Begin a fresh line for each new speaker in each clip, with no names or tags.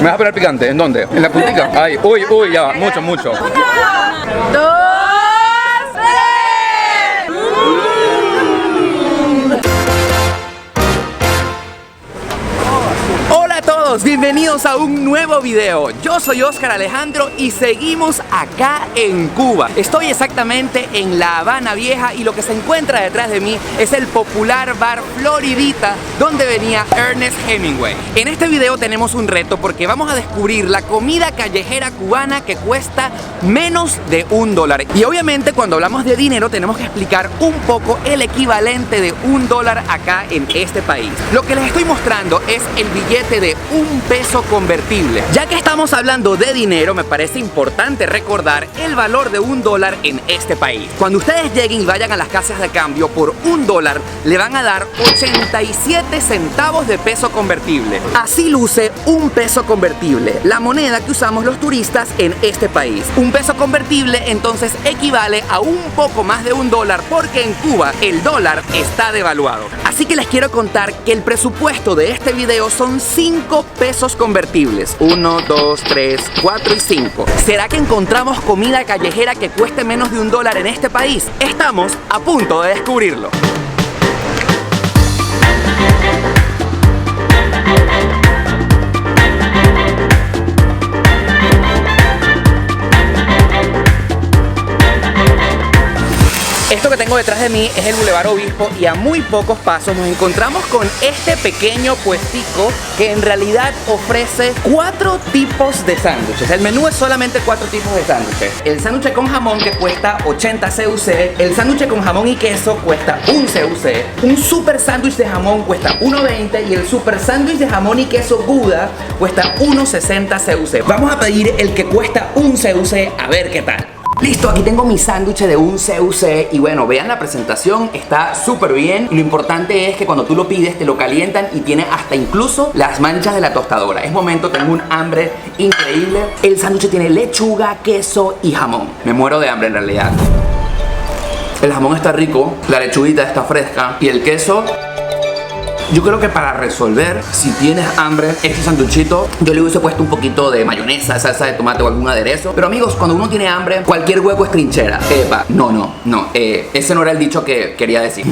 ¿Me vas a poner picante? ¿En dónde? ¿En la puntica? Ay, uy, uy, ya va. Mucho, mucho.
1, 2, 3.
Hola a todos, bienvenidos a un nuevo video. Yo soy Oscar Alejandro y seguimos acá en Cuba. Estoy exactamente en La Habana Vieja y lo que se encuentra detrás de mí es el popular bar Floridita donde venía Ernest Hemingway. En este video tenemos un reto porque vamos a descubrir la comida callejera cubana que cuesta menos de $1. Y obviamente cuando hablamos de dinero tenemos que explicar un poco el equivalente de $1 acá en este país. Lo que les estoy mostrando es el billete de $1 convertible. Ya que estamos hablando de dinero, me parece importante recordar el valor de $1 en este país. Cuando ustedes lleguen y vayan a las casas de cambio por $1, le van a dar 87 centavos de peso convertible. Así luce $1 convertible, la moneda que usamos los turistas en este país. $1 convertible entonces equivale a un poco más de $1 porque en Cuba el dólar está devaluado. Así que les quiero contar que el presupuesto de este video son 5 pesos convertibles. 1, 2, 3, 4 y 5. ¿Será que encontramos comida callejera que cueste menos de $1 en este país? Estamos a punto de descubrirlo. Esto que tengo detrás de mí es el Boulevard Obispo y a muy pocos pasos nos encontramos con este pequeño puestico que en realidad ofrece 4 tipos de sándwiches. El menú es solamente 4 tipos de sándwiches. El sándwich con jamón que cuesta 80 CUC, el sándwich con jamón y queso cuesta 1 CUC, un super sándwich de jamón cuesta 1.20 y el super sándwich de jamón y queso Gouda cuesta 1.60 CUC. Vamos a pedir el que cuesta 1 CUC a ver qué tal. Listo, aquí tengo mi sándwich de 1 CUC y bueno, vean la presentación, está súper bien. Y lo importante es que cuando tú lo pides te lo calientan y tiene hasta incluso las manchas de la tostadora. Es momento, tengo un hambre increíble. El sándwich tiene lechuga, queso y jamón. Me muero de hambre en realidad. El jamón está rico, la lechuguita está fresca y el queso... Yo creo que para resolver, si tienes hambre, este sanduchito, yo le hubiese puesto un poquito de mayonesa, salsa de tomate o algún aderezo. Pero amigos, cuando uno tiene hambre, cualquier hueco es trinchera. No. Ese no era el dicho que quería decir.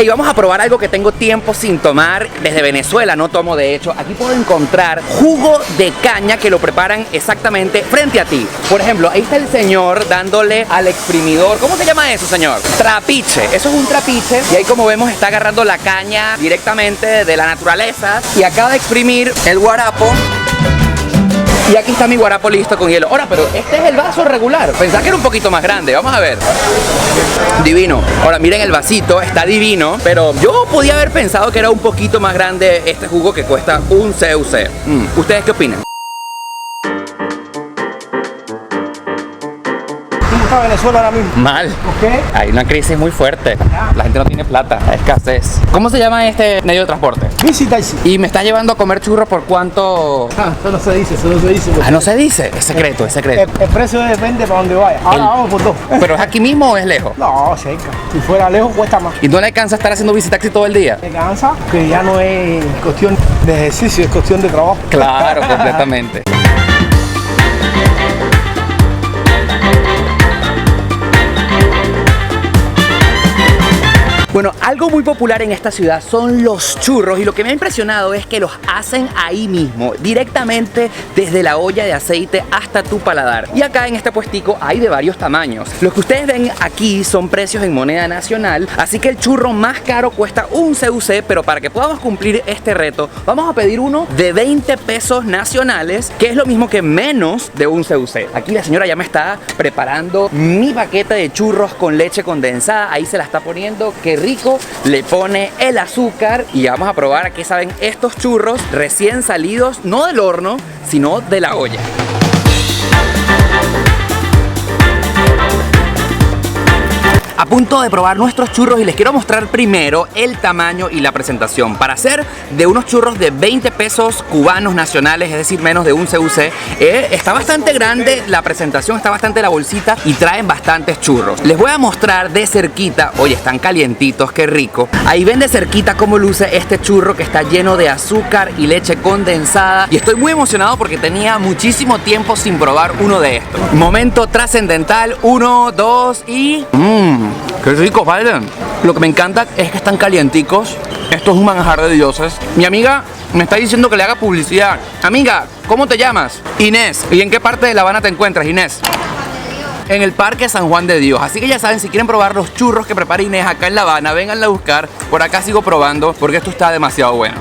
Y vamos a probar algo que tengo tiempo sin tomar. Desde Venezuela no tomo, de hecho. Aquí puedo encontrar jugo de caña que lo preparan exactamente frente a ti. Por ejemplo, ahí está el señor dándole al exprimidor. ¿Cómo se llama eso, señor? Trapiche. Eso es un trapiche. Y ahí, como vemos, está agarrando la caña directamente de la naturaleza. Y acaba de exprimir el guarapo. Y aquí está mi guarapo listo con hielo. Ahora, pero este es el vaso regular. Pensaba que era un poquito más grande. Vamos a ver. Divino. Ahora, miren el vasito. Está divino. Pero yo podía haber pensado que era un poquito más grande este jugo que cuesta 1 CUC. ¿Ustedes qué opinan?
¿Cómo está Venezuela ahora mismo?
Mal.
¿Por qué?
Hay una crisis muy fuerte. La gente no tiene plata. Hay escasez. ¿Cómo se llama este medio de transporte?
Bici taxi.
Y me está llevando a comer churros por cuánto...
Eso no se dice,
Ah, no se dice. Es secreto, es secreto.
El precio depende para donde vaya. Ahora vamos por 2.
¿Pero es aquí mismo o es lejos?
No, cerca. Si fuera lejos cuesta más.
¿Y no le alcanza a estar haciendo visitaxi todo el día?
Te cansa, que ya no es cuestión de ejercicio, es cuestión de trabajo.
Claro, completamente. Bueno, algo muy popular en esta ciudad son los churros y lo que me ha impresionado es que los hacen ahí mismo, directamente desde la olla de aceite hasta tu paladar. Y acá en este puestico hay de varios tamaños. Los que ustedes ven aquí son precios en moneda nacional, así que el churro más caro cuesta 1 CUC, pero para que podamos cumplir este reto, vamos a pedir uno de 20 pesos nacionales, que es lo mismo que menos de 1 CUC. Aquí la señora ya me está preparando mi paquete de churros con leche condensada, ahí se la está poniendo, qué rico, le pone el azúcar y vamos a probar a qué saben estos churros recién salidos, no del horno, sino de la olla. punto de probar nuestros churros y les quiero mostrar primero el tamaño y la presentación. Para hacer de unos churros de 20 pesos cubanos nacionales, es decir, menos de un CUC, está bastante grande la presentación, está bastante la bolsita y traen bastantes churros. Les voy a mostrar de cerquita, oye, están calientitos, qué rico. Ahí ven de cerquita cómo luce este churro que está lleno de azúcar y leche condensada. Y estoy muy emocionado porque tenía muchísimo tiempo sin probar uno de estos. Momento trascendental, 1, 2 y... ¡Qué rico, Biden! Lo que me encanta es que están calienticos. Esto es un manjar de dioses. Mi amiga me está diciendo que le haga publicidad. Amiga, ¿cómo te llamas? Inés. ¿Y en qué parte de La Habana te encuentras, Inés? En el Parque San Juan de Dios. Así que ya saben, si quieren probar los churros que prepara Inés acá en La Habana, vénganla a buscar. Por acá sigo probando porque esto está demasiado bueno.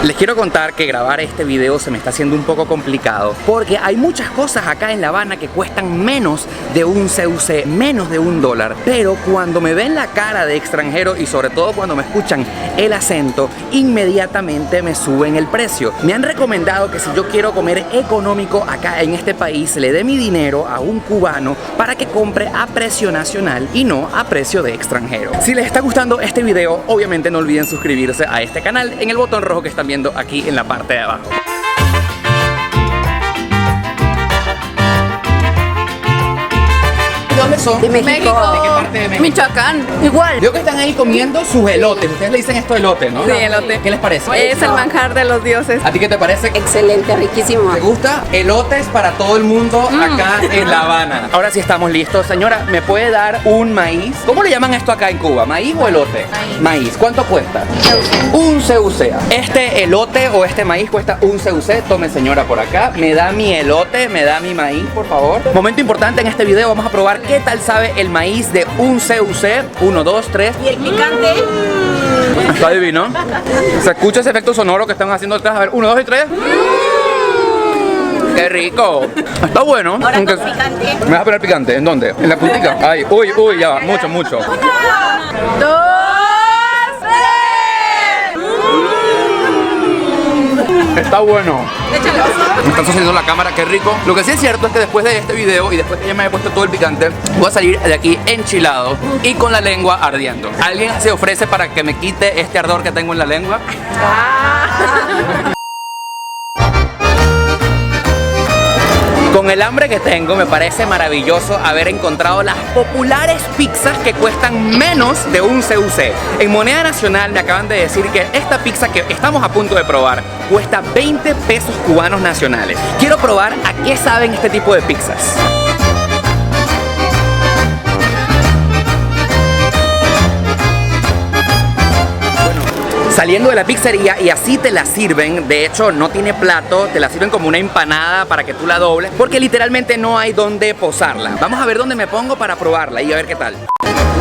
Les quiero contar que grabar este video se me está haciendo un poco complicado porque hay muchas cosas acá en La Habana que cuestan menos de un CUC, menos de $1. Pero cuando me ven la cara de extranjero y sobre todo cuando me escuchan el acento, inmediatamente me suben el precio. Me han recomendado que si yo quiero comer económico acá en este país, le dé mi dinero a un cubano para que compre a precio nacional y no a precio de extranjero. Si les está gustando este video, obviamente no olviden suscribirse a este canal en el botón rojo que están viendo aquí en la parte de abajo. ¿De dónde son?
De México.
¿De qué parte de México?
Michoacán. Igual.
Veo que están ahí comiendo sus elotes. Ustedes le dicen esto elote, ¿no?
Sí, elote.
¿Qué les parece?
Es el manjar de los dioses.
¿A ti qué te parece?
Excelente, riquísimo.
¿Te gusta? Elotes para todo el mundo acá en La Habana. Ahora sí estamos listos. Señora, ¿me puede dar un maíz? ¿Cómo le llaman esto acá en Cuba? ¿Maíz o elote? Maíz. ¿Cuánto cuesta? Un CUC. Este elote o este maíz cuesta un CUC. Tome, señora, por acá. Me da mi elote, me da mi maíz, por favor. Momento importante en este video. Vamos a probar qué tal sabe el maíz de un CUC. 1, 2, 3.
¿Y el picante?
Está divino. Se escucha ese efecto sonoro que están haciendo detrás. A ver, 1, 2 y 3. ¡Qué rico! Está bueno.
Ahora
Aunque...
con picante.
¿Me vas a poner picante? ¿En dónde? ¿En la puntica? Ay, uy, uy, ya va. Mucho, mucho.
1, 2, 3.
Está bueno.
Échale.
Me están sosteniendo la cámara, qué rico. Lo que sí es cierto es que después de este video y después que ya me he puesto todo el picante, voy a salir de aquí enchilado y con la lengua ardiendo. ¿Alguien se ofrece para que me quite este ardor que tengo en la lengua? Con el hambre que tengo, me parece maravilloso haber encontrado las populares pizzas que cuestan menos de un CUC. En moneda nacional me acaban de decir que esta pizza que estamos a punto de probar cuesta 20 pesos cubanos nacionales. Quiero probar a qué saben este tipo de pizzas. Saliendo de la pizzería y así te la sirven. De hecho, no tiene plato, te la sirven como una empanada para que tú la dobles, porque literalmente no hay dónde posarla. Vamos a ver dónde me pongo para probarla y a ver qué tal.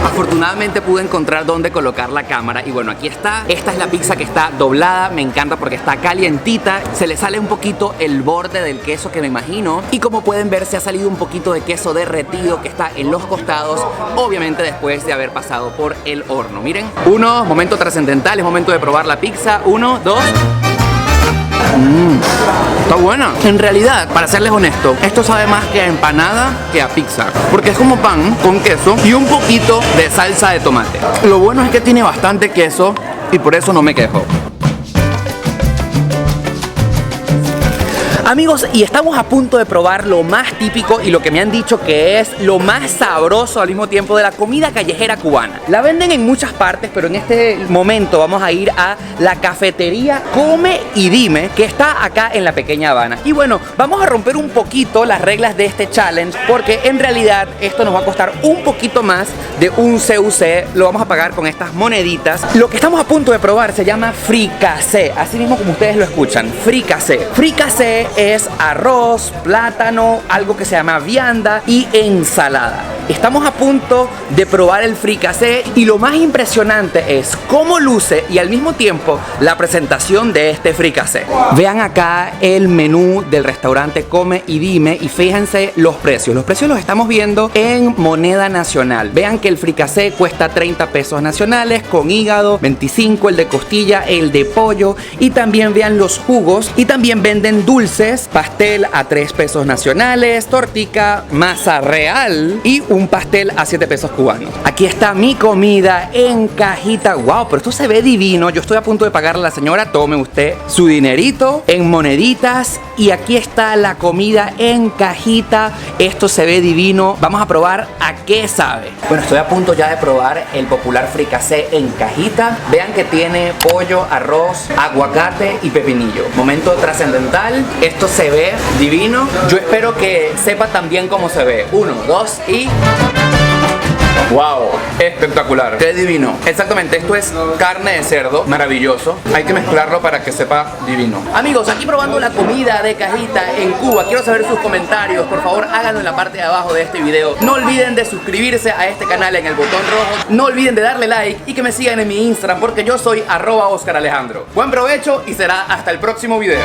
Afortunadamente pude encontrar dónde colocar la cámara y bueno, aquí está. Esta es la pizza que está doblada, me encanta porque está calientita. Se le sale un poquito el borde del queso que me imagino y como pueden ver se ha salido un poquito de queso derretido que está en los costados, obviamente después de haber pasado por el horno. Miren, momento trascendental, es momento de probar la pizza. 1, 2. Está buena. En realidad, para serles honesto, esto sabe más que a empanada que a pizza, porque es como pan con queso y un poquito de salsa de tomate. Lo bueno es que tiene bastante queso y por eso no me quejo. Amigos, y estamos a punto de probar lo más típico y lo que me han dicho que es lo más sabroso al mismo tiempo de la comida callejera cubana. La venden en muchas partes, pero en este momento vamos a ir a la cafetería Come y Dime, que está acá en la pequeña Habana. Y bueno, vamos a romper un poquito las reglas de este challenge, porque en realidad esto nos va a costar un poquito más de un CUC. Lo vamos a pagar con estas moneditas. Lo que estamos a punto de probar se llama fricasé, así mismo como ustedes lo escuchan, fricasé. Fricasé es arroz, plátano, algo que se llama vianda y ensalada. Estamos a punto de probar el fricasé y lo más impresionante es cómo luce y al mismo tiempo la presentación de este fricasé. Vean acá el menú del restaurante Come y Dime y fíjense los precios. Los precios los estamos viendo en moneda nacional. Vean que el fricasé cuesta 30 pesos nacionales con hígado, 25 el de costilla, el de pollo y también vean los jugos y también venden dulce nacionales, pastel a 3 pesos nacionales, tortica, masa real y un pastel a 7 pesos cubanos. Aquí está mi comida en cajita. Wow, pero esto se ve divino. Yo estoy a punto de pagarle a la señora. Tome usted su dinerito en moneditas. Y aquí está la comida en cajita. Esto se ve divino. Vamos a probar a qué sabe. Bueno, estoy a punto ya de probar el popular fricasé en cajita. Vean que tiene pollo, arroz, aguacate y pepinillo. Momento trascendental. Esto se ve divino. Yo espero que sepa también cómo se ve. 1, 2 y... ¡wow! Espectacular. ¡Qué divino! Exactamente, esto es carne de cerdo. Maravilloso. Hay que mezclarlo para que sepa divino. Amigos, aquí probando la comida de cajita en Cuba. Quiero saber sus comentarios. Por favor, háganlo en la parte de abajo de este video. No olviden de suscribirse a este canal en el botón rojo. No olviden de darle like y que me sigan en mi Instagram porque yo soy @OscarAlejandro. Buen provecho y será hasta el próximo video.